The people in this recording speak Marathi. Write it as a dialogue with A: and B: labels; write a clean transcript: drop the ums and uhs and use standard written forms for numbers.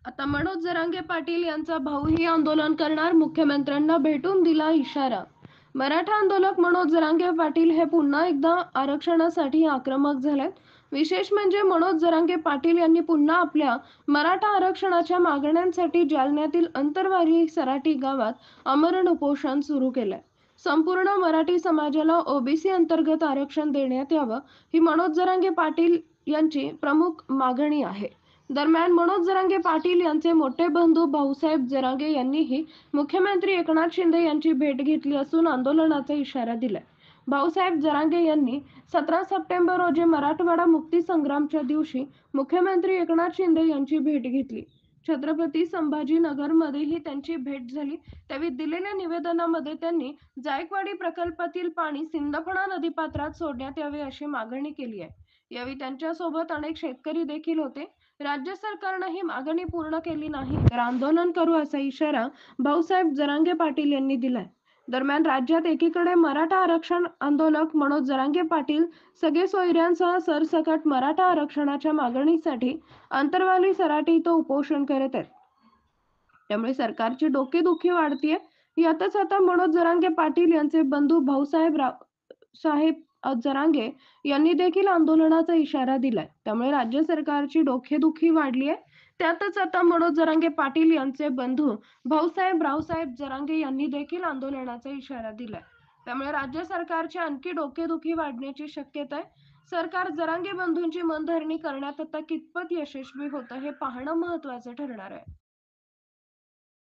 A: आता मनोज जरांगे पाटील यांचा भाऊही आंदोलन करणार, मुख्यमंत्र्यांना भेटून दिला इशारा. मराठा आंदोलक मनोज जरांगे पाटील हे पुन्हा एकदा आरक्षणासाठी आक्रमक झालेत. विशेष म्हणजे मनोज जरांगे पाटील यांनी पुन्हा आपल्या मराठा आरक्षणाच्या मागण्यांसाठी जालन्यातील अंतरवाली सराटी गावात आमरण उपोषण सुरू केलंय. संपूर्ण मराठी समाजाला ओबीसी अंतर्गत आरक्षण देण्यात यावं, ही मनोज जरांगे पाटील यांची प्रमुख मागणी आहे. दरम्यान मनोज जरांगे पाटील यांचे मोठे बंधू भाऊसाहेब जरांगे यांनीही मुख्यमंत्री एकनाथ शिंदे यांची भेट घेतली असून आंदोलनाचा इशारा दिलाय. भाऊसाहेब जरांगे यांनी 17 सप्टेंबर रोजी मराठवाडा मुक्ती संग्रामच्या दिवशी मुख्यमंत्री एकनाथ शिंदे यांची भेट घेतली. छत्रपती संभाजीनगरमध्येही त्यांची भेट झाली. त्यावेळी दिलेल्या निवेदनामध्ये त्यांनी जायकवाडी प्रकल्पातील पाणी सिंदफणा नदीपात्रात सोडण्यात यावे अशी मागणी केली आहे. यावेळी त्यांच्यासोबत अनेक शेतकरी देखील होते. राज्य सरकारनं ही मागणी पूर्ण केली नाही तर आंदोलन करू असा इशारा भाऊसाहेब जरांगे पाटील यांनी दिलाय. दरम्यान राज्यात एकीकडे मराठा आरक्षण आंदोलक मनोज जरांगे पाटील सगळे सोयऱ्यांसह सरसकट मराठा आरक्षणाच्या मागणीसाठी अंतरवाली सराटी इथं उपोषण करत आहेत. त्यामुळे सरकारची डोकेदुखी वाढतीये. यातच आता मनोज जरांगे पाटील यांचे बंधू साहेब जरांगे यांनी देखील आंदोलनाचा इशारा दिलाय. त्यामुळे राज्य सरकारची डोकेदुखी वाढली आहे. त्यातच आता मनोज जरांगे पाटील यांचे बंधू रावसाहेब जरांगे यांनी देखील आंदोलनाचा इशारा दिलाय. त्यामुळे राज्य सरकारची आणखी डोकेदुखी वाढण्याची शक्यता आहे. सरकार जरांगे बंधूंची मनधरणी करण्यात आता कितपत यशस्वी होतं हे पाहणं महत्त्वाचं ठरणार आहे.